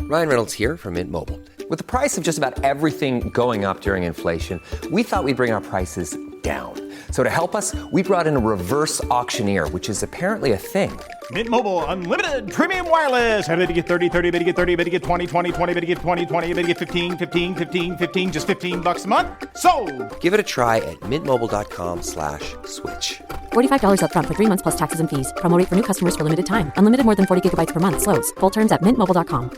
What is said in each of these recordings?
Ryan Reynolds here from Mint Mobile. With the price of just about everything going up during inflation, we thought we'd bring our prices down. So to help us, we brought in a reverse auctioneer, which is apparently a thing. Mint Mobile Unlimited Premium Wireless. How to get 30, 30, bit to get 30, bit to get 20, 20, 20, bit to get 20, 20, bit to get 15, 15, 15, 15, just $15 a month? Sold! Give it a try at mintmobile.com/switch. $45 up front for 3 months plus taxes and fees. Promo rate for new customers for limited time. Unlimited more than 40 gigabytes per month. Slows full terms at mintmobile.com.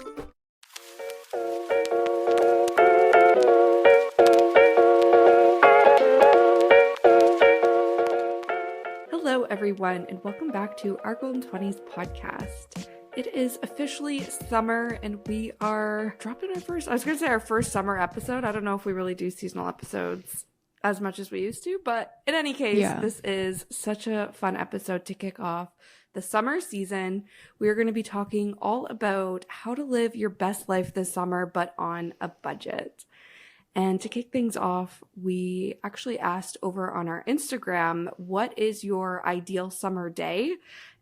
Hello, everyone, and welcome back to our Golden 20s podcast. It is officially summer, and we are dropping our first summer episode. I don't know if we really do seasonal episodes as much as we used to, but in any case, This is such a fun episode to kick off the summer season. We are going to be talking all about how to live your best life this summer, but on a budget. And to kick things off, we actually asked over on our Instagram, what is your ideal summer day?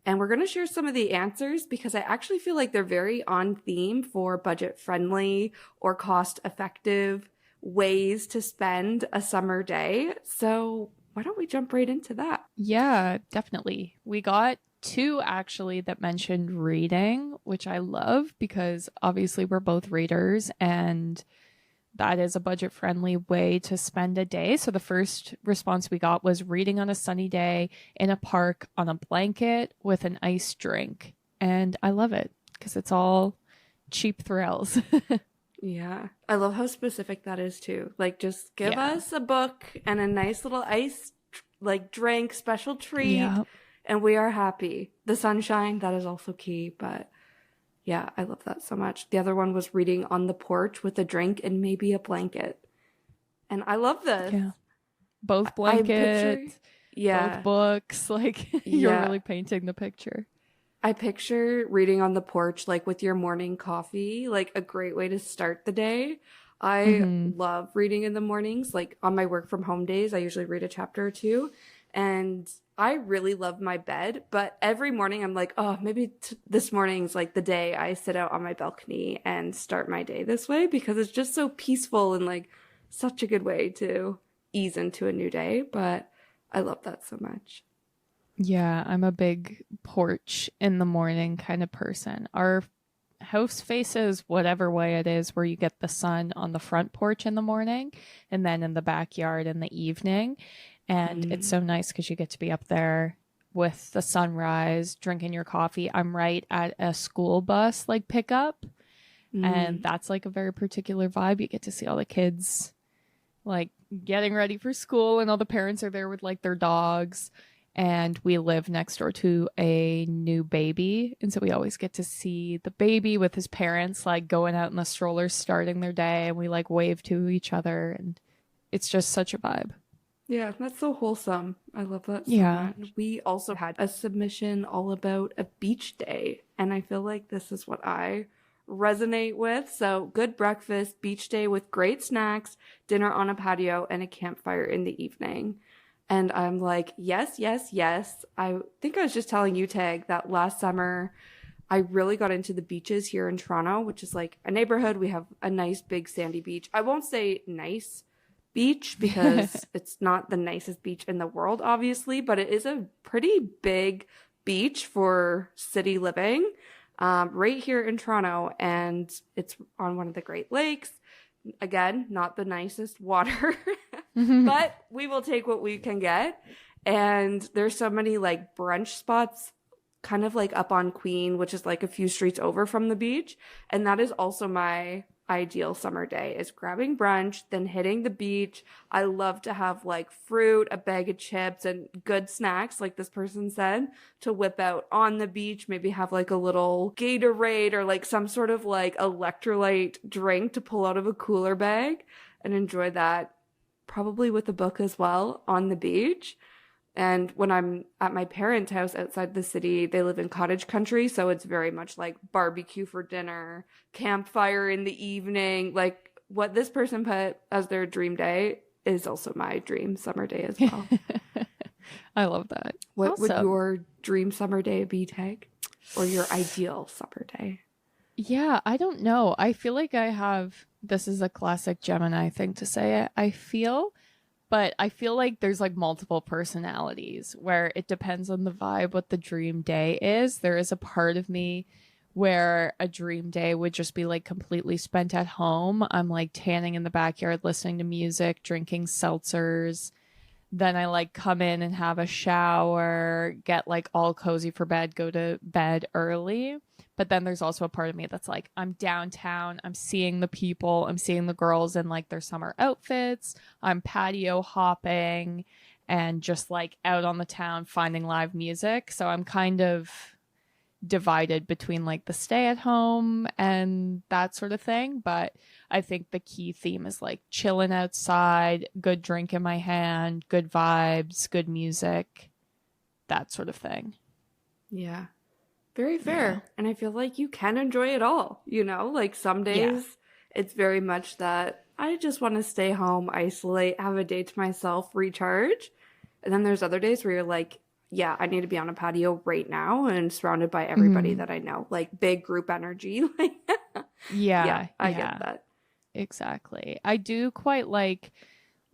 And we're going to share some of the answers because I actually feel like they're very on theme for budget-friendly or cost-effective ways to spend a summer day. So why don't we jump right into that? Yeah, definitely. We got two actually that mentioned reading, which I love because obviously we're both readers and that is a budget-friendly way to spend a day. So the first response we got was reading on a sunny day in a park on a blanket with an iced drink. And I love it because it's all cheap thrills. Yeah. I love how specific that is too. Like, just give us a book and a nice little ice, drink, special treat, and we are happy. The sunshine, that is also key, but yeah, I love that so much. The other one was reading on the porch with a drink and maybe a blanket. And I love this. Yeah. Both blankets, both books, you're really painting the picture. I picture reading on the porch, with your morning coffee, a great way to start the day. I love reading in the mornings. On my work from home days, I usually read a chapter or two. And I really love my bed, but every morning I'm like, oh, maybe this morning's the day I sit out on my balcony and start my day this way because it's just so peaceful and such a good way to ease into a new day. But I love that so much. Yeah, I'm a big porch in the morning kind of person. Our house faces whatever way it is where you get the sun on the front porch in the morning and then in the backyard in the evening. And it's so nice because you get to be up there with the sunrise, drinking your coffee. I'm right at a school bus pickup. And that's a very particular vibe. You get to see all the kids getting ready for school and all the parents are there with their dogs. And we live next door to a new baby. And so we always get to see the baby with his parents going out in the strollers, starting their day. And we wave to each other. And it's just such a vibe. Yeah, that's so wholesome. I love that so much. We also had a submission all about a beach day, and I feel like this is what I resonate with. So, good breakfast, beach day with great snacks, dinner on a patio, and a campfire in the evening. And I'm like, yes, yes, yes. I think I was just telling you, Tag, that last summer I really got into the beaches here in Toronto, which is a neighborhood. We have a nice big sandy beach. I won't say nice beach because it's not the nicest beach in the world, obviously, but it is a pretty big beach for city living right here in Toronto, and it's on one of the Great Lakes. Again, not the nicest water, but we will take what we can get. And there's so many brunch spots kind of up on Queen, which is a few streets over from the beach, and that is also my ideal summer day, is grabbing brunch, then hitting the beach. I love to have fruit, a bag of chips, and good snacks, like this person said, to whip out on the beach. Maybe have a little Gatorade or some sort of electrolyte drink to pull out of a cooler bag and enjoy that, probably with a book as well on the beach. And when I'm at my parents' house outside the city, they live in cottage country, so it's very much barbecue for dinner, campfire in the evening. What this person put as their dream day is also my dream summer day as well. I love that. What would your dream summer day be, Tag? Or your ideal summer day? Yeah, I don't know. I feel like this is a classic Gemini thing to say it, but I feel like there's like multiple personalities where it depends on the vibe, what the dream day is. There is a part of me where a dream day would just be like completely spent at home. I'm like tanning in the backyard, listening to music, drinking seltzers. Then I like come in and have a shower, get like all cozy for bed, go to bed early. But then there's also a part of me that's like, I'm downtown, I'm seeing the people, I'm seeing the girls in like their summer outfits, I'm patio hopping and just like out on the town finding live music. So I'm kind of divided between like the stay at home and that sort of thing. But I think the key theme is like chilling outside, good drink in my hand, good vibes, good music, that sort of thing. Yeah. Very fair. Yeah. And I feel like you can enjoy it all, you know? Like some days it's very much that I just want to stay home, isolate, have a day to myself, recharge. And then there's other days where you're like, yeah, I need to be on a patio right now and surrounded by everybody that I know. Like big group energy. Yeah, I get that. Exactly. I do quite like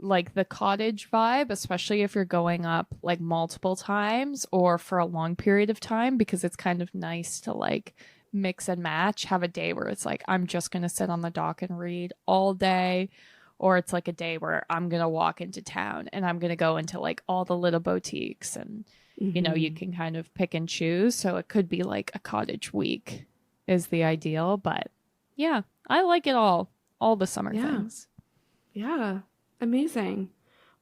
the cottage vibe, especially if you're going up like multiple times or for a long period of time, because it's kind of nice to like mix and match, have a day where it's like, I'm just going to sit on the dock and read all day. Or it's like a day where I'm going to walk into town and I'm going to go into like all the little boutiques and, you know, you can kind of pick and choose. So it could be like a cottage week is the ideal. But yeah, I like it all the summer things. Yeah, amazing.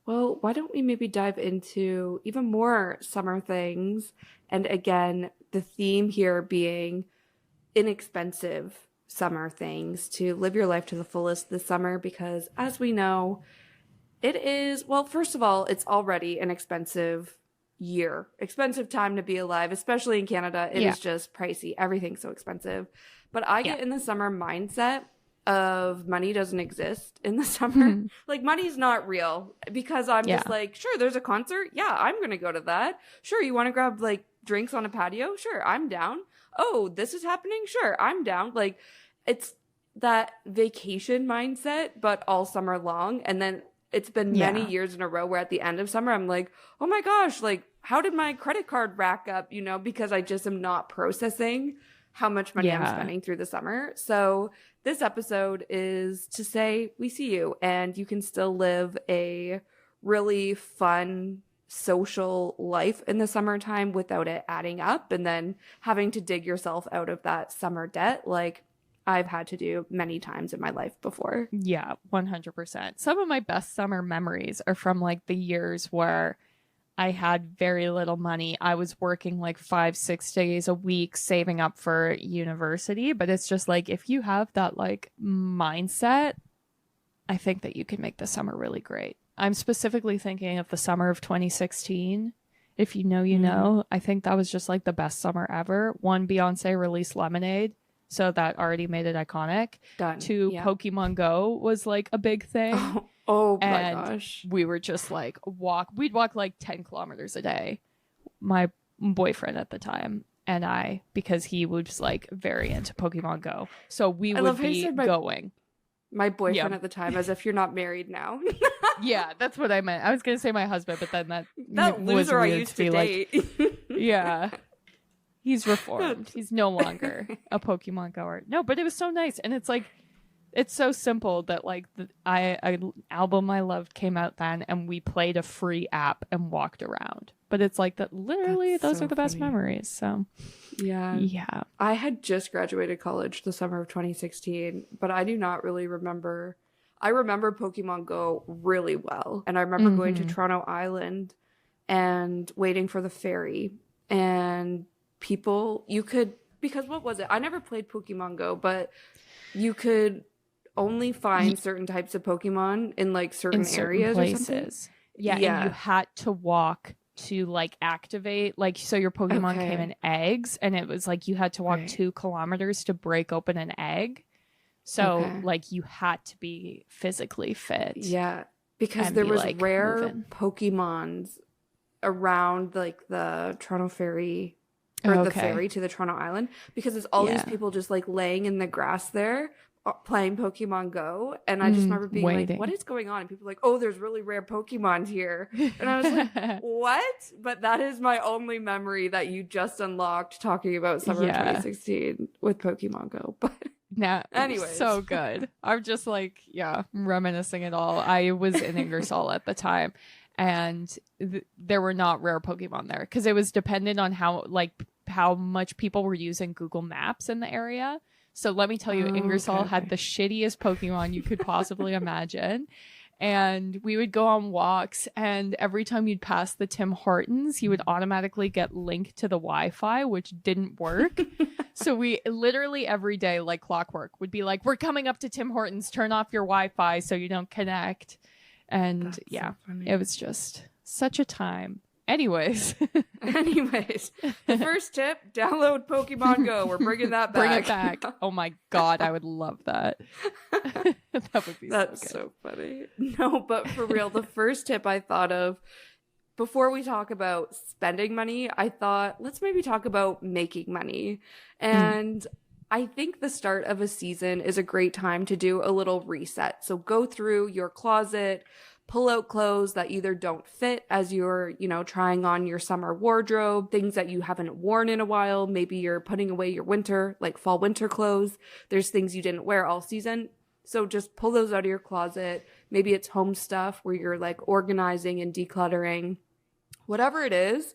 Well, why don't we maybe dive into even more summer things? And again, the theme here being inexpensive summer things to live your life to the fullest this summer, because as we know, it is, well, first of all, it's already an expensive time to be alive, especially in Canada. It is just pricey. Everything's so expensive. But I get in the summer mindset of money doesn't exist in the summer. Like money's not real, because I'm just like, sure, there's a concert. Yeah, I'm going to go to that. Sure, you want to grab like drinks on a patio? Sure, I'm down. Oh, this is happening? Sure, I'm down. Like, it's that vacation mindset, but all summer long. And then it's been many years in a row where at the end of summer, I'm like, oh my gosh, like, how did my credit card rack up? You know, because I just am not processing how much money I'm spending through the summer. So this episode is to say, we see you, and you can still live a really fun, social life in the summertime without it adding up and then having to dig yourself out of that summer debt like I've had to do many times in my life before. Yeah, 100%. Some of my best summer memories are from like the years where I had very little money. I was working like 5-6 days a week saving up for university, but it's just like if you have that like mindset, I think that you can make the summer really great. I'm specifically thinking of the summer of 2016. If you know, you know. I think that was just like the best summer ever. One, Beyonce released Lemonade, so that already made it iconic. Done. Two, Pokemon Go was like a big thing. Oh my gosh. We were just like we'd walk like 10 kilometers a day. My boyfriend at the time and I, because he was like very into Pokemon Go. So we would be going. My boyfriend at the time, as if you're not married now. Yeah, that's what I meant. I was going to say my husband, but then that loser was I used to date. Like, yeah. He's reformed. He's no longer a Pokemon goer. No, but it was so nice. And it's like, it's so simple that like the album I loved came out then and we played a free app and walked around. But it's like that literally those are the best memories. So yeah. I had just graduated college the summer of 2016, but I do not really remember. I remember Pokemon Go really well. And I remember going to Toronto Island and waiting for the ferry, and people, because what was it? I never played Pokemon Go, but you could only find certain types of Pokemon in like certain areas places. Or something. Yeah, and you had to walk to like activate, like, so your Pokemon came in eggs, and it was like you had to walk 2 kilometers to break open an egg. So like you had to be physically fit. Yeah, because there was like rare Pokemons around like the Toronto Ferry or the Okay. ferry to the Toronto Island, because it's all these Yeah. people just like laying in the grass there playing Pokemon Go. And I just remember being waiting. like, what is going on? And people were like, oh, there's really rare Pokemon here. And I was like, what? But that is my only memory that you just unlocked talking about summer Yeah. 2016 with Pokemon Go. But Now, anyways. so good. I'm just like, yeah, reminiscing it all. I was in Ingersoll at the time, and there were not rare Pokemon there because it was dependent on how much people were using Google Maps in the area. So let me tell you, Ingersoll had the shittiest Pokemon you could possibly imagine. And we would go on walks, and every time you'd pass the Tim Hortons, you would automatically get linked to the Wi-Fi, which didn't work. So we literally every day, like clockwork, would be like, we're coming up to Tim Hortons, turn off your Wi-Fi so you don't connect. And That's yeah, so funny. it was just such a time. Anyways, the first tip, download Pokemon Go. We're bringing that back. bring it back. Oh my God, I would love that. That would be That's so good. so funny. No, but for real, the first tip I thought of before we talk about spending money, I thought let's maybe talk about making money. And I think the start of a season is a great time to do a little reset. So go through your closet, pull out clothes that either don't fit as you're, trying on your summer wardrobe, things that you haven't worn in a while. Maybe you're putting away your winter, like fall winter clothes. There's things you didn't wear all season. So just pull those out of your closet. Maybe it's home stuff where you're like organizing and decluttering. Whatever it is,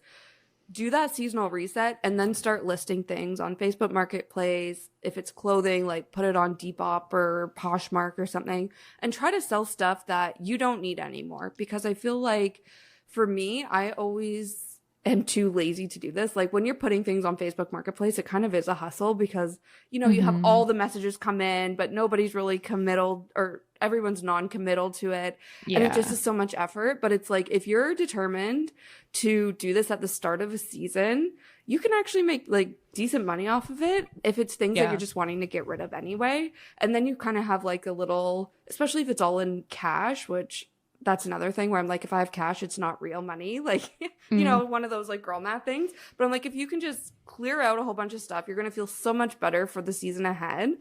do that seasonal reset and then start listing things on Facebook Marketplace. If it's clothing, like put it on Depop or Poshmark or something, and try to sell stuff that you don't need anymore. Because I feel like for me, I always am too lazy to do this. Like when you're putting things on Facebook Marketplace, it kind of is a hustle because, you have all the messages come in, but nobody's really committal, or everyone's non-committal to it. Yeah. And it just is so much effort. But it's like, if you're determined to do this at the start of a season, you can actually make like decent money off of it if it's things that you're just wanting to get rid of anyway. And then you kind of have like a little, especially if it's all in cash, which that's another thing where I'm like, if I have cash, it's not real money. Like, one of those like girl math things. But I'm like, if you can just clear out a whole bunch of stuff, you're going to feel so much better for the season ahead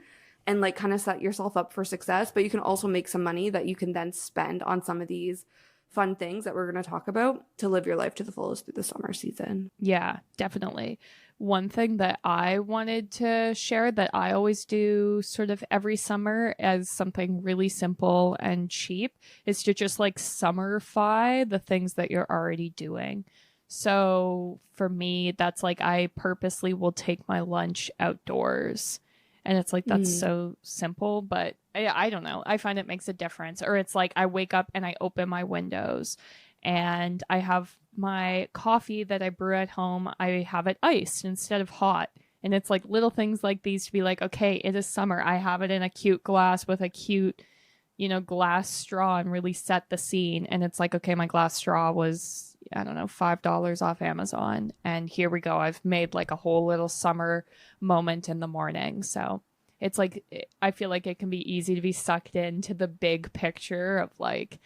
and like kind of set yourself up for success. But you can also make some money that you can then spend on some of these fun things that we're going to talk about to live your life to the fullest through the summer season. Yeah, definitely. One thing that I wanted to share that I always do sort of every summer as something really simple and cheap is to just like summerify the things that you're already doing. So for me, that's like I purposely will take my lunch outdoors. And it's like, that's so simple, but I don't know. I find it makes a difference. Or it's like I wake up and I open my windows and I have my coffee that I brew at home. I have it iced instead of hot. And it's like little things like these to be like, okay, it is summer. I have it in a cute glass with a cute, glass straw and really set the scene. And it's like, okay, my glass straw was, I don't know, $5 off Amazon. And here we go. I've made like a whole little summer moment in the morning. So it's like, I feel like it can be easy to be sucked into the big picture of like,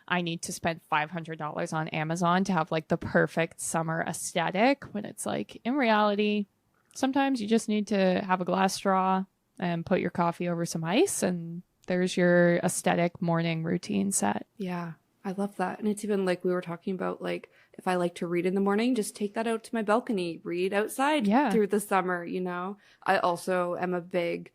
I need to spend $500 on Amazon to have like the perfect summer aesthetic, when it's like, in reality, sometimes you just need to have a glass straw and put your coffee over some ice, and there's your aesthetic morning routine set. Yeah, I love that. And it's even like we were talking about, like, if I like to read in the morning, just take that out to my balcony, read outside through the summer, I also am a big,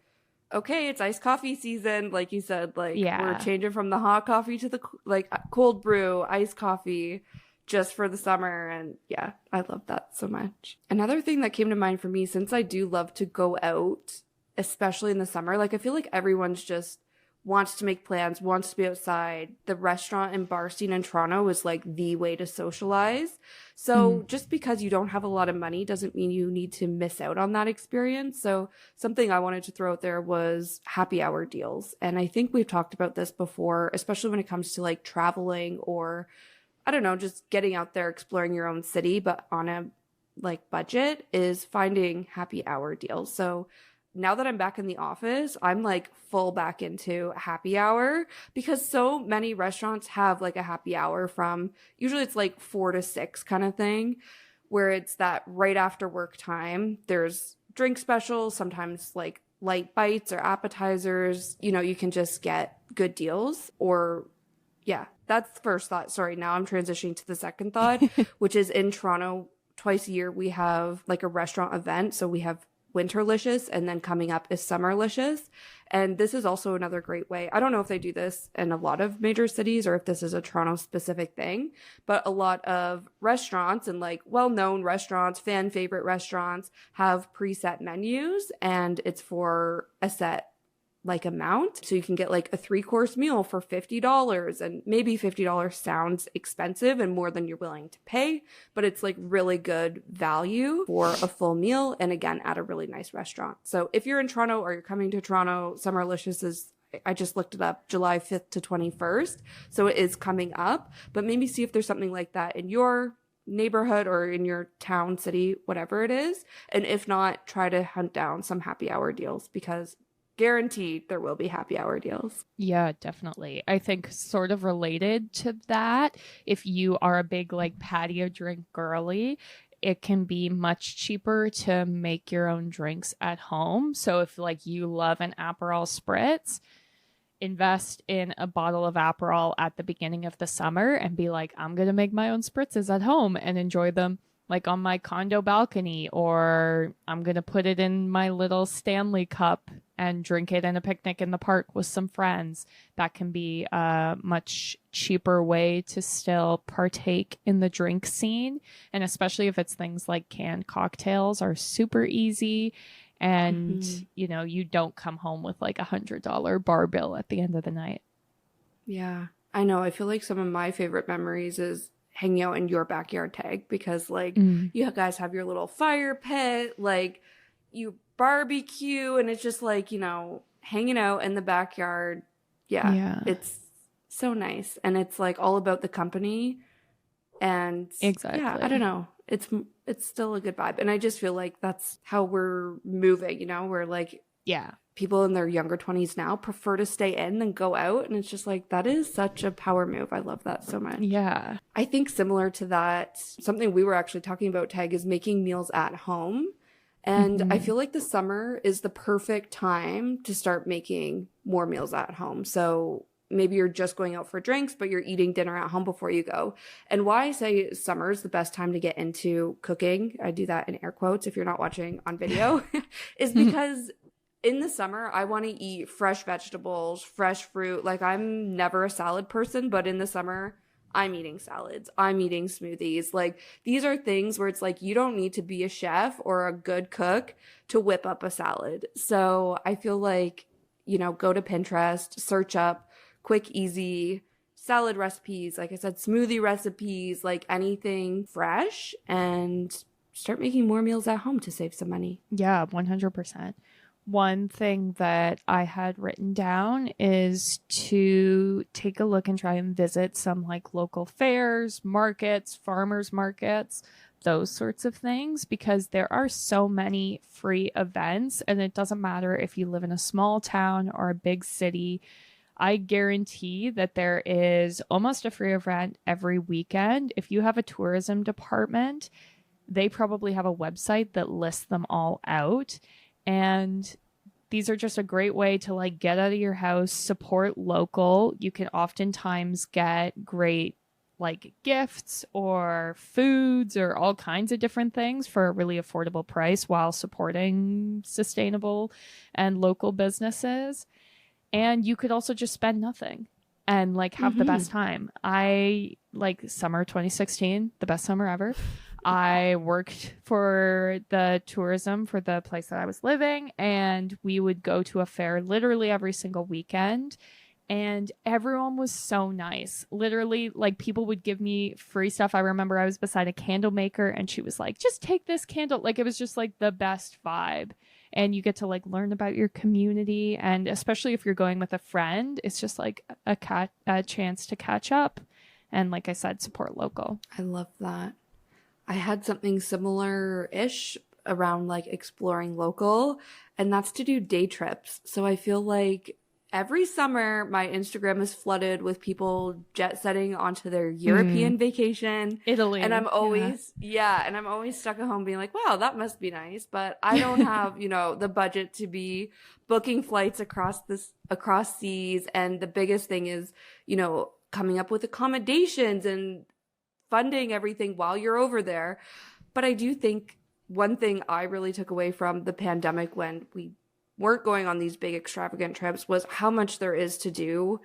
okay, it's iced coffee season. Like you said, like we're changing from the hot coffee to the like cold brew, iced coffee just for the summer. And yeah, I love that so much. Another thing that came to mind for me, since I do love to go out, especially in the summer, like I feel like everyone's just wants to make plans, wants to be outside. The restaurant and bar scene in Toronto is like the way to socialize. So just because you don't have a lot of money doesn't mean you need to miss out on that experience. So something I wanted to throw out there was happy hour deals. And I think we've talked about this before, especially when it comes to like traveling or, I don't know, just getting out there, exploring your own city, but on a like budget, is finding happy hour deals. So now that I'm back in the office, I'm like full back into happy hour, because so many restaurants have like a happy hour from, usually it's like 4 to 6 kind of thing, where it's that right after work time. There's drink specials, sometimes like light bites or appetizers. You know, you can just get good deals. Or yeah, that's the first thought. Sorry, now I'm transitioning to the second thought, which is in Toronto, twice a year we have like a restaurant event. So we have Winterlicious, and then coming up is Summerlicious. And this is also another great way. I don't know if they do this in a lot of major cities or if this is a Toronto specific thing, but a lot of restaurants and like well-known restaurants, fan favorite restaurants have preset menus, and it's for a set like amount. So you can get like a 3-course meal for $50, and maybe $50 sounds expensive and more than you're willing to pay, but it's like really good value for a full meal. And again, at a really nice restaurant. So if you're in Toronto or you're coming to Toronto, Summerlicious is, I just looked it up, July 5th to 21st. So it is coming up, but maybe see if there's something like that in your neighborhood or in your town, city, whatever it is. And if not, try to hunt down some happy hour deals, because guaranteed there will be happy hour deals. Yeah, definitely. I think sort of related to that, if you are a big like patio drink girly, it can be much cheaper to make your own drinks at home. So if like you love an Aperol spritz, invest in a bottle of Aperol at the beginning of the summer and be like, I'm going to make my own spritzes at home and enjoy them like on my condo balcony, or I'm going to put it in my little Stanley cup and drink it in a picnic in the park with some friends. That can be a much cheaper way to still partake in the drink scene. And especially if it's things like canned cocktails are super easy. And, you know, you don't come home with like $100 bar bill at the end of the night. Yeah, I know. I feel like some of my favorite memories is hanging out in your backyard tag, because like you guys have your little fire pit, like you barbecue, and it's just like, you know, hanging out in the backyard. Yeah. It's so nice. And it's like all about the company. And exactly. Yeah, I don't know. It's still a good vibe. And I just feel like that's how we're moving, you know, we're like, yeah, people in their younger 20s now prefer to stay in than go out. And it's just like, that is such a power move. I love that so much. Yeah. I think similar to that, something we were actually talking about, Tag, is making meals at home. And I feel like the summer is the perfect time to start making more meals at home. So maybe you're just going out for drinks, but you're eating dinner at home before you go. And why I say summer is the best time to get into cooking, I do that in air quotes if you're not watching on video, is because in the summer, I want to eat fresh vegetables, fresh fruit. Like, I'm never a salad person, but in the summer, I'm eating salads. I'm eating smoothies. Like, these are things where it's like, you don't need to be a chef or a good cook to whip up a salad. So I feel like, you know, go to Pinterest, search up quick, easy salad recipes. Like I said, smoothie recipes, like anything fresh, and start making more meals at home to save some money. Yeah, 100%. One thing that I had written down is to take a look and try and visit some like local fairs, markets, farmers markets, those sorts of things, because there are so many free events, and it doesn't matter if you live in a small town or a big city. I guarantee that there is almost a free event every weekend. If you have a tourism department, they probably have a website that lists them all out. And these are just a great way to like get out of your house, support local. You can oftentimes get great like gifts or foods or all kinds of different things for a really affordable price while supporting sustainable and local businesses. And you could also just spend nothing and like have the best time. I like summer 2016, the best summer ever. I worked for the tourism for the place that I was living, and we would go to a fair literally every single weekend, and everyone was so nice. Literally, like, people would give me free stuff. I remember I was beside a candle maker and she was like, just take this candle. Like, it was just like the best vibe. And you get to like learn about your community, and especially if you're going with a friend, it's just like a chance to catch up and, like I said, support local. I love that. I had something similar-ish around like exploring local, and that's to do day trips. So I feel like every summer my Instagram is flooded with people jet setting onto their European vacation. Italy. And I'm always, and I'm always stuck at home being like, wow, that must be nice. But I don't have, the budget to be booking flights across seas. And the biggest thing is, coming up with accommodations and funding everything while you're over there. But I do think one thing I really took away from the pandemic when we weren't going on these big extravagant trips was how much there is to do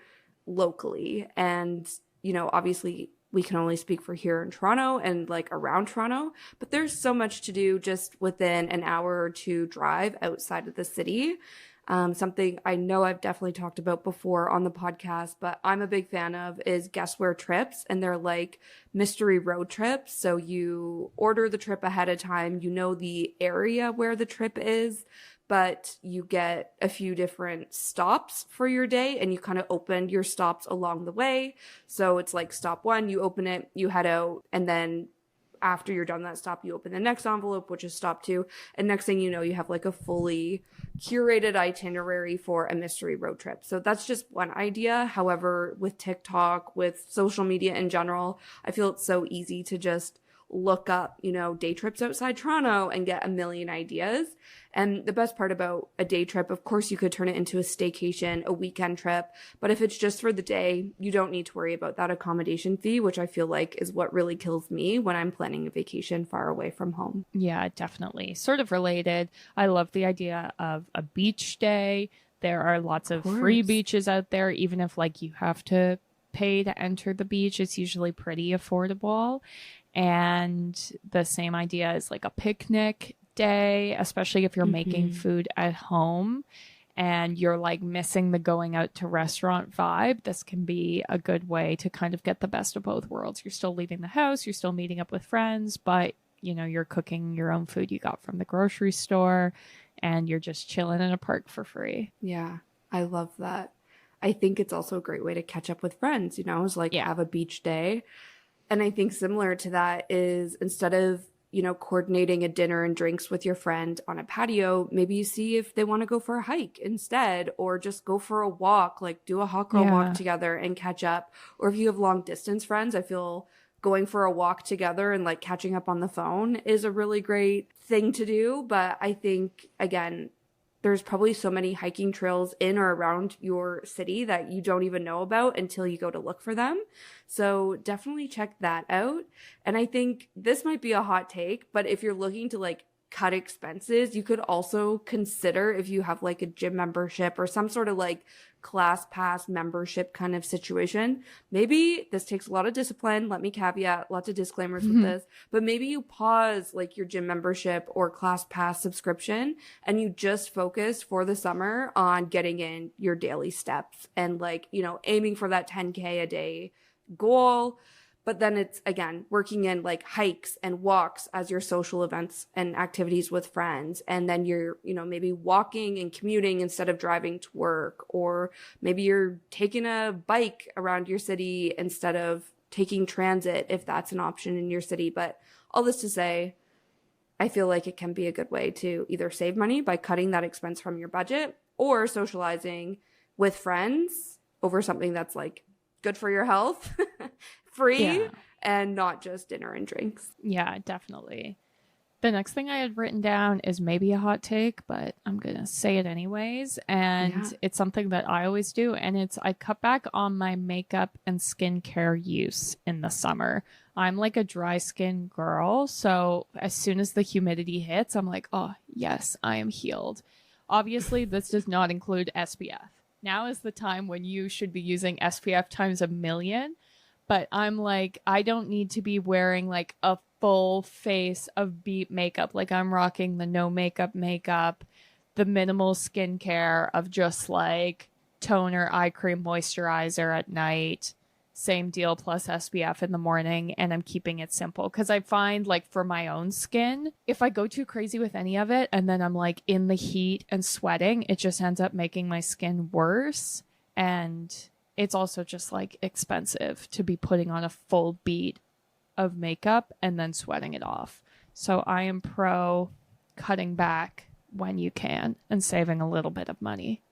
locally. And, obviously we can only speak for here in Toronto and like around Toronto, but there's so much to do just within an hour or two drive outside of the city. Something I know I've definitely talked about before on the podcast, but I'm a big fan of is guess where trips, and they're like mystery road trips. So you order the trip ahead of time, the area where the trip is, but you get a few different stops for your day and you kind of open your stops along the way. So it's like stop 1, you open it, you head out, and then after you're done that stop, you open the next envelope, which is stop 2. And next thing you know, you have like a fully curated itinerary for a mystery road trip. So that's just one idea. However, with TikTok, with social media in general, I feel it's so easy to just look up, day trips outside Toronto and get a million ideas. And the best part about a day trip, of course, you could turn it into a staycation, a weekend trip. But if it's just for the day, you don't need to worry about that accommodation fee, which I feel like is what really kills me when I'm planning a vacation far away from home. Yeah, definitely. Sort of related. I love the idea of a beach day. There are lots of free beaches out there, even if like you have to pay to enter the beach. It's usually pretty affordable. And the same idea is like a picnic day, especially if you're making food at home and you're like missing the going out to restaurant vibe. This can be a good way to kind of get the best of both worlds. You're still leaving the house, you're still meeting up with friends, but you're cooking your own food you got from the grocery store and you're just chilling in a park for free. Yeah, I love that. I think it's also a great way to catch up with friends, is like have a beach day. And I think similar to that is instead of, coordinating a dinner and drinks with your friend on a patio, maybe you see if they want to go for a hike instead, or just go for a walk, like do a hot girl walk together and catch up. Or if you have long distance friends, I feel going for a walk together and like catching up on the phone is a really great thing to do. But I think, again, there's probably so many hiking trails in or around your city that you don't even know about until you go to look for them. So definitely check that out. And I think this might be a hot take, but if you're looking to like cut expenses, you could also consider if you have like a gym membership or some sort of like class pass membership kind of situation. Maybe this takes a lot of discipline. Let me caveat lots of disclaimers with this, but maybe you pause like your gym membership or class pass subscription and you just focus for the summer on getting in your daily steps and like, aiming for that 10K a day goal. But then it's, again, working in like hikes and walks as your social events and activities with friends. And then you're, maybe walking and commuting instead of driving to work. Or maybe you're taking a bike around your city instead of taking transit, if that's an option in your city. But all this to say, I feel like it can be a good way to either save money by cutting that expense from your budget or socializing with friends over something that's like good for your health. Free and not just dinner and drinks. Yeah, definitely. The next thing I had written down is maybe a hot take, but I'm going to say it anyways. And it's something that I always do. And it's I cut back on my makeup and skincare use in the summer. I'm like a dry skin girl. So as soon as the humidity hits, I'm like, oh, yes, I am healed. Obviously, this does not include SPF. Now is the time when you should be using SPF times a million. But I'm like, I don't need to be wearing like a full face of beat makeup. Like I'm rocking the no makeup, the minimal skincare of just like toner, eye cream, moisturizer at night. Same deal plus SPF in the morning. And I'm keeping it simple because I find like for my own skin, if I go too crazy with any of it and then I'm like in the heat and sweating, it just ends up making my skin worse. And it's also just like expensive to be putting on a full beat of makeup and then sweating it off. So I am pro cutting back when you can and saving a little bit of money.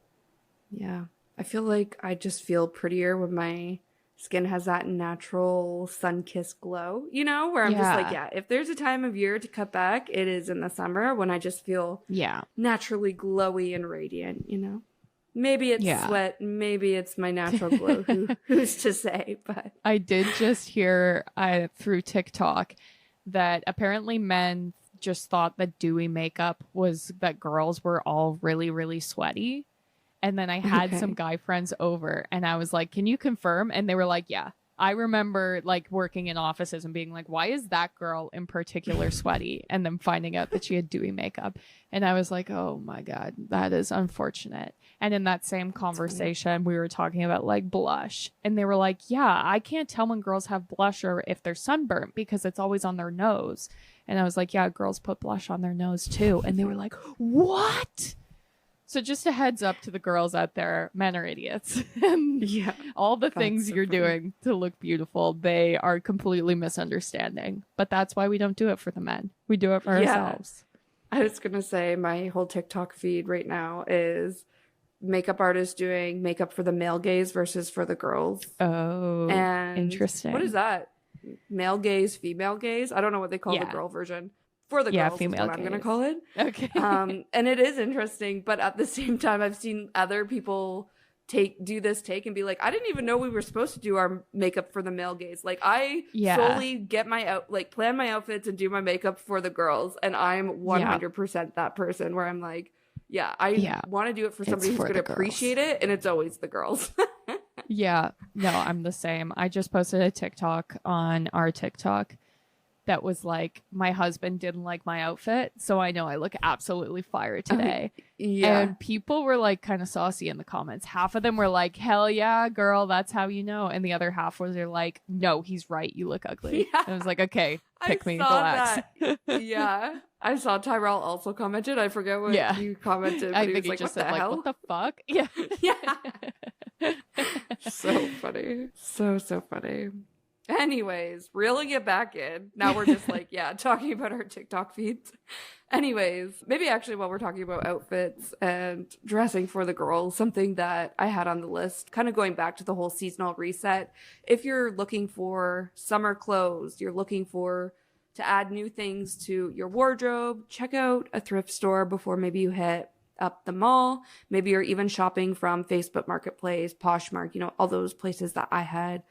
Yeah. I feel like I just feel prettier when my skin has that natural sun-kissed glow, you know, where I'm just like, yeah, if there's a time of year to cut back, it is in the summer when I just feel naturally glowy and radiant, you know? Maybe it's sweat, maybe it's my natural glow, who's to say, but... I did just hear through TikTok that apparently men just thought that dewy makeup was that girls were all really, really sweaty. And then I had some guy friends over and I was like, can you confirm? And they were like, yeah. I remember like working in offices and being like, why is that girl in particular sweaty? And then finding out that she had dewy makeup. And I was like, oh my God, that is unfortunate. And in that same conversation, we were talking about like blush. And they were like, yeah, I can't tell when girls have blush or if they're sunburnt because it's always on their nose. And I was like, yeah, girls put blush on their nose too. And they were like, what? So just a heads up to the girls out there, men are idiots. And all the things you're doing to look beautiful, they are completely misunderstanding. But that's why we don't do it for the men. We do it for ourselves. I was going to say my whole TikTok feed right now is makeup artists doing makeup for the male gaze versus for the girls. Oh, and interesting. What is that? Male gaze, female gaze? I don't know what they call the girl version. For the girls, female I'm going to call it. Okay. And it is interesting, but at the same time, I've seen other people do this take and be like, I didn't even know we were supposed to do our makeup for the male gaze. Like I solely get plan my outfits and do my makeup for the girls. And I'm 100% that person where I'm like, I want to do it for somebody who's going to appreciate it. And it's always the girls. Yeah. No, I'm the same. I just posted a TikTok on our TikTok that was like, my husband didn't like my outfit, so I know I look absolutely fire today. And people were like kind of saucy in the comments. Half of them were like, hell yeah, girl, that's how you know. And the other half was they're like, no, he's right, you look ugly. I was like, okay, pick me, relax. I saw Tyrell also commented. I forget what he commented. But I he think was he like, just what said the hell? like, what the fuck? Yeah. So funny. So funny. Anyways, reeling it back in. Now we're just like, talking about our TikTok feeds. Anyways, maybe actually while we're talking about outfits and dressing for the girls, something that I had on the list, kind of going back to the whole seasonal reset. If you're looking for summer clothes, you're looking to add new things to your wardrobe, check out a thrift store before maybe you hit up the mall. Maybe you're even shopping from Facebook Marketplace, Poshmark, all those places that I had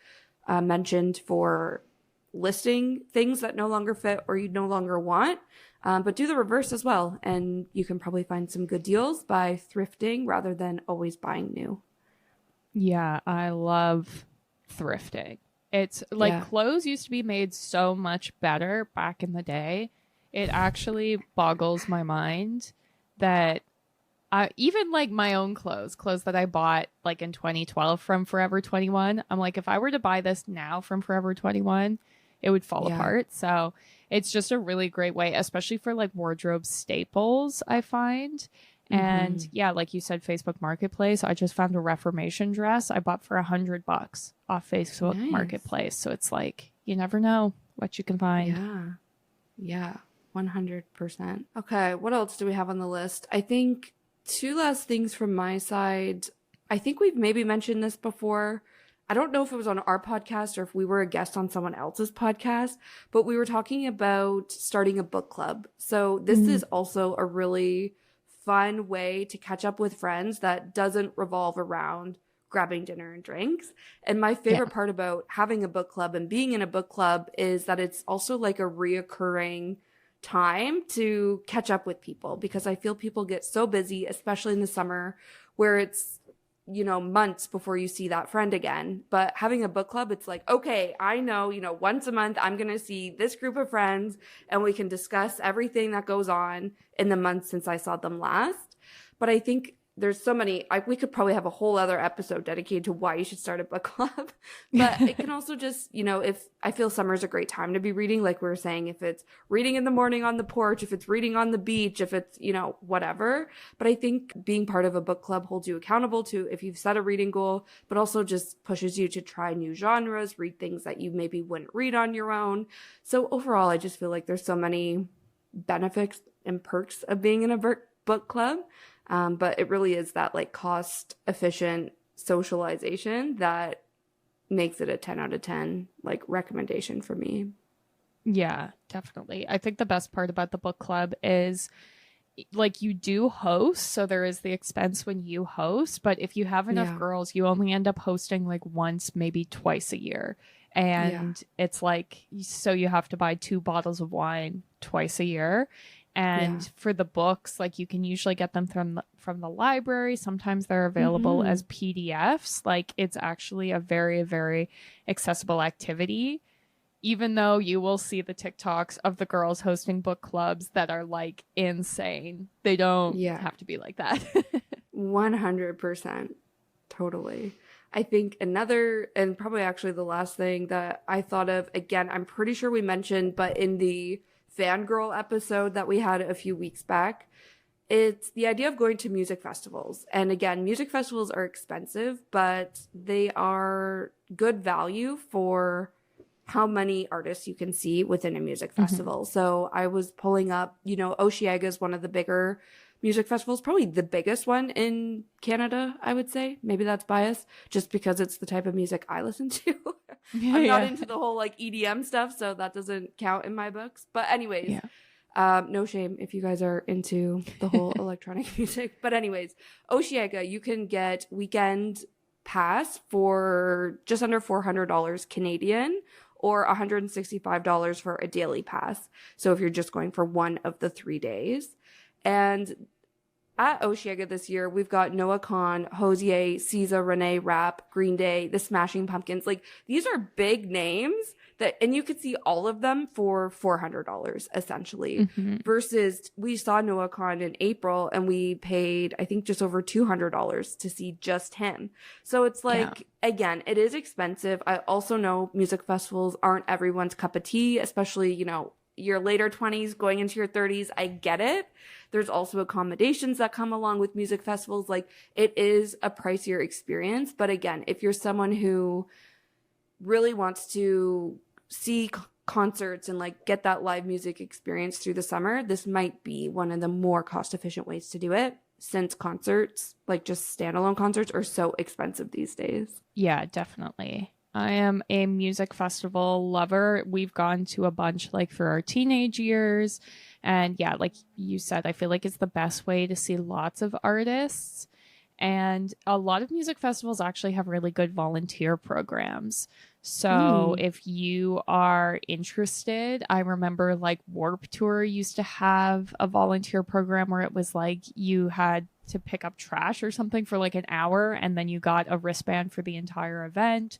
mentioned for listing things that no longer fit or you no longer want, but do the reverse as well. And you can probably find some good deals by thrifting rather than always buying new. Yeah, I love thrifting. It's like clothes used to be made so much better back in the day. It actually boggles my mind that even like my own clothes that I bought like in 2012 from Forever 21, I'm like, if I were to buy this now from Forever 21, it would fall apart. So it's just a really great way, especially for like wardrobe staples, I find. And like you said, Facebook Marketplace, I just found a Reformation dress I bought for $100 off Facebook Marketplace. So it's like, you never know what you can find. Yeah, 100%. Okay, what else do we have on the list? I think two last things from my side. I think we've maybe mentioned this before. I don't know if it was on our podcast or if we were a guest on someone else's podcast, but we were talking about starting a book club. So this is also a really fun way to catch up with friends that doesn't revolve around grabbing dinner and drinks. And my favorite part about having a book club and being in a book club is that it's also like a reoccurring time to catch up with people, because I feel people get so busy, especially in the summer, where it's, months before you see that friend again. But having a book club, it's like, okay, I know, once a month I'm going to see this group of friends and we can discuss everything that goes on in the month since I saw them last. But I think there's so many, we could probably have a whole other episode dedicated to why you should start a book club. But it can also just, if I feel summer's a great time to be reading, like we were saying, if it's reading in the morning on the porch, if it's reading on the beach, if it's, whatever. But I think being part of a book club holds you accountable to if you've set a reading goal, but also just pushes you to try new genres, read things that you maybe wouldn't read on your own. So overall, I just feel like there's so many benefits and perks of being in a book club. But it really is that like cost efficient socialization that makes it a 10 out of 10 like recommendation for me. Yeah, definitely. I think the best part about the book club is like you do host, so there is the expense when you host, but if you have enough girls, you only end up hosting like once, maybe twice a year. And it's like, so you have to buy 2 bottles of wine twice a year. And for the books, like you can usually get them from the library. Sometimes they're available as PDFs. Like it's actually a very, very accessible activity. Even though you will see the TikToks of the girls hosting book clubs that are like insane. They don't have to be like that. 100%. Totally. I think another, and probably actually the last thing that I thought of, again, I'm pretty sure we mentioned, but in the fangirl episode that we had a few weeks back, it's the idea of going to music festivals. And again, music festivals are expensive, but they are good value for how many artists you can see within a music festival. So I was pulling up, you know, Osheaga is one of the bigger music festivals, probably the biggest one in Canada, I would say. Maybe that's biased, just because it's the type of music I listen to. I'm not into the whole like EDM stuff, so that doesn't count in my books. But anyways, no shame if you guys are into the whole electronic music. But anyways, Osheaga, you can get weekend pass for just under $400 Canadian, or $165 for a daily pass. So if you're just going for one of the 3 days. And at Osheaga this year, we've got Noah Kahan, Hosier, SZA, Renee Rapp, Green Day, The Smashing Pumpkins. Like, these are big names that, and you could see all of them for $400 essentially. Versus we saw Noah Kahan in April and we paid, I think, just over $200 to see just him. So it's like, again, it is expensive. I also know music festivals aren't everyone's cup of tea, especially, you know, your later 20s going into your 30s. I get it. There's also accommodations that come along with music festivals. Like, it is a pricier experience. But again, if you're someone who really wants to see concerts and like get that live music experience through the summer, this might be one of the more cost efficient ways to do it, since concerts, like just standalone concerts, are so expensive these days. Yeah, definitely. I am a music festival lover. We've gone to a bunch like for our teenage years. And yeah, like you said, I feel like it's the best way to see lots of artists. And a lot of music festivals actually have really good volunteer programs. So if you are interested, I remember like Warped Tour used to have a volunteer program where it was like you had to pick up trash or something for like an hour, and then you got a wristband for the entire event.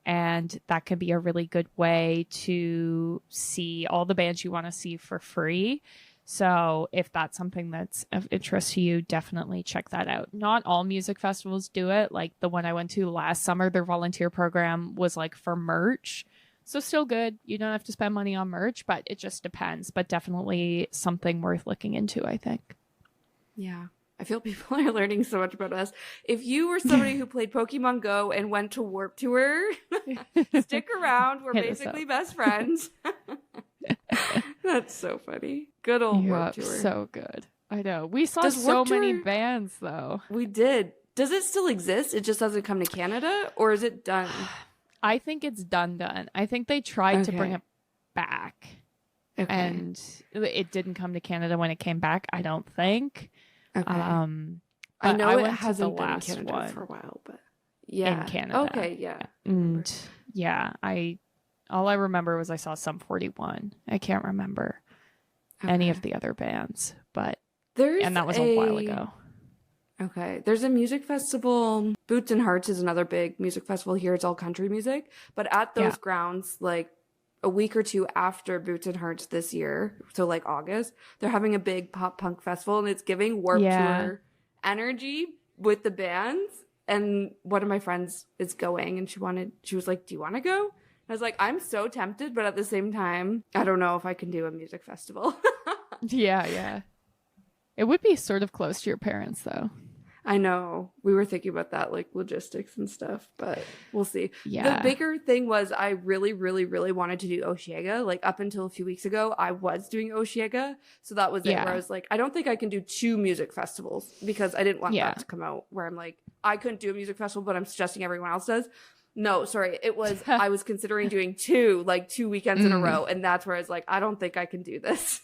And that could be a really good way to see all the bands you want to see for free. So if that's something that's of interest to you, definitely check that out. Not all music festivals do it. Like the one I went to last summer, their volunteer program was like for merch. So still good. You don't have to spend money on merch, but it just depends. But definitely something worth looking into, I think. Yeah. I feel people are learning so much about us. If you were somebody who played Pokemon Go and went to Warped Tour, stick around. We're basically best friends. That's so funny. Good old Warped Tour. So good. I know. We saw so many bands, though. We did. Does it still exist? It just doesn't come to Canada? Or is it done? I think it's done. I think they tried to bring it back. Okay. And it didn't come to Canada when it came back, I don't think. Okay. I know it hasn't been in Canada for a while, but yeah. In Canada. Okay, yeah. And yeah, all I remember was I saw Sum 41. I can't remember any of the other bands, but and that was a while ago. Okay. There's a music festival. Boots and Hearts is another big music festival here. It's all country music, but at those grounds, like a week or two after Boots and Hearts this year, so like August, they're having a big pop punk festival, and it's giving Warped Tour energy with the bands. And one of my friends is going, and she was like, do you want to go? I was like, I'm so tempted, but at the same time, I don't know if I can do a music festival. Yeah. It would be sort of close to your parents, though. I know. We were thinking about that, like logistics and stuff, but we'll see. Yeah. The bigger thing was I really, really, really wanted to do Osheaga. Like up until a few weeks ago, I was doing Osheaga. So that was it, where I was like, I don't think I can do 2 music festivals, because I didn't want that to come out where I'm like, I couldn't do a music festival, but I'm suggesting everyone else does. No, sorry. It was, I was considering doing 2 weekends in a row. And that's where I was like, I don't think I can do this.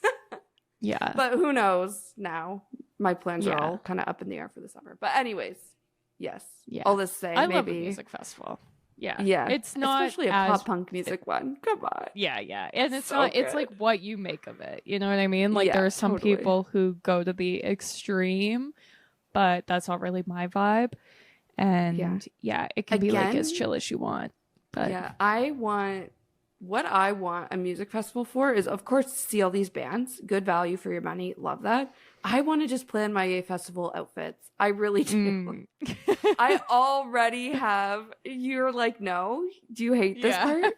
Yeah. But who knows now? My plans are all kind of up in the air for the summer. But anyways, yes. Yeah. All this to say, I maybe. love a music festival. Yeah. Yeah. It's not especially a pop punk music one. Come on. Yeah, yeah. And it's So not, it's good. like what you make of it. You know what I mean? Like there are some totally. people who go to the extreme, but that's not really my vibe. And yeah, it can be like as chill as you want. But what I want a music festival for is, of course, to see all these bands. Good value for your money. Love that. I want to just plan my festival outfits. I really do. I already have. You're like, no? Do you hate this part?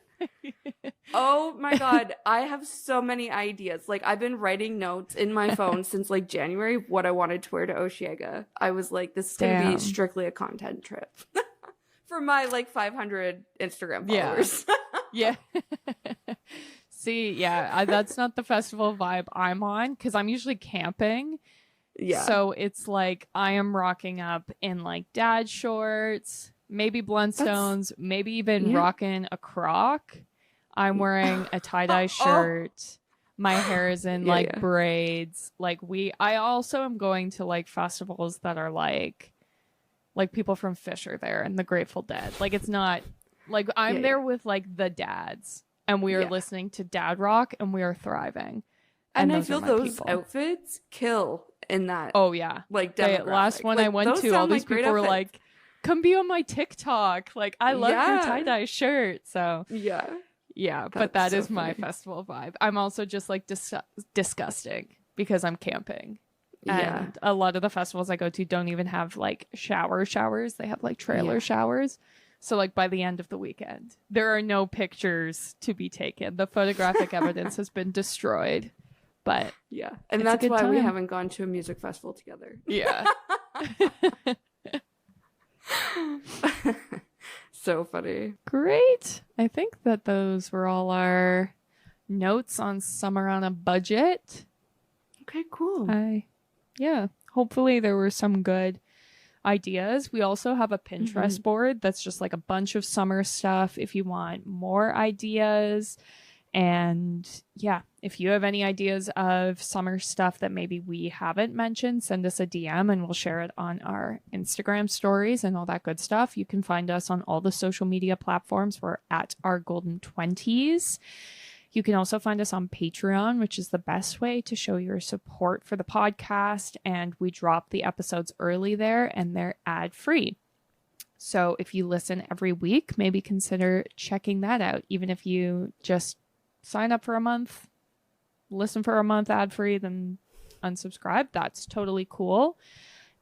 Oh my God. I have so many ideas. Like, I've been writing notes in my phone since like January of what I wanted to wear to Osheaga. I was like, this is going to be strictly a content trip. For my like 500 Instagram followers. Yeah. See, yeah, that's not the festival vibe I'm on, because I'm usually camping. Yeah. So it's like I am rocking up in like dad shorts, maybe Blundstones, maybe even rocking a croc. I'm wearing a tie-dye shirt. My hair is in braids. Like I also am going to like festivals that are like people from Fish are there and the Grateful Dead. Like it's not like I'm there with like the dads. And we are listening to dad rock, and we are thriving. And I feel those outfits kill in that. Oh yeah, like demographic. Last one I went to, all these people were like, "Come be on my TikTok." Like, I love your tie dye shirt. So yeah. But that is my festival vibe. I'm also just like disgusting because I'm camping. And a lot of the festivals I go to don't even have like showers. They have like trailer showers. So like by the end of the weekend, there are no pictures to be taken. The photographic evidence has been destroyed. But and that's why we haven't gone to a music festival together. Yeah. So funny. Great. I think that those were all our notes on Summer on a Budget. Okay, cool. Hopefully there were some good ideas. We also have a Pinterest board that's just like a bunch of summer stuff if you want more ideas. And if you have any ideas of summer stuff that maybe we haven't mentioned, send us a DM and we'll share it on our Instagram stories and all that good stuff. You can find us on all the social media platforms. We're at Our Golden 20s. You can also find us on Patreon, which is the best way to show your support for the podcast. And we drop the episodes early there, and they're ad-free. So if you listen every week, maybe consider checking that out. Even if you just sign up for a month, listen for a month ad-free, then unsubscribe. That's totally cool.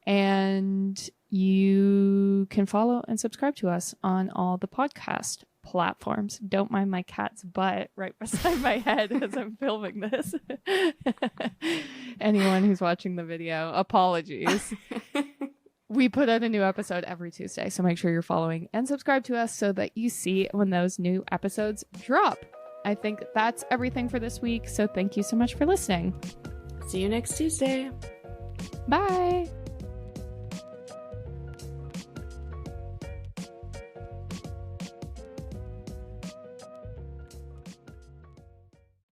And you can follow and subscribe to us on all the podcast platforms. Don't mind my cat's butt right beside my head as I'm filming this. Anyone who's watching the video, apologies. We put out a new episode every Tuesday, so make sure you're following and subscribe to us so that you see when those new episodes drop. I think that's everything for this week, so thank you so much for listening. See you next Tuesday. Bye.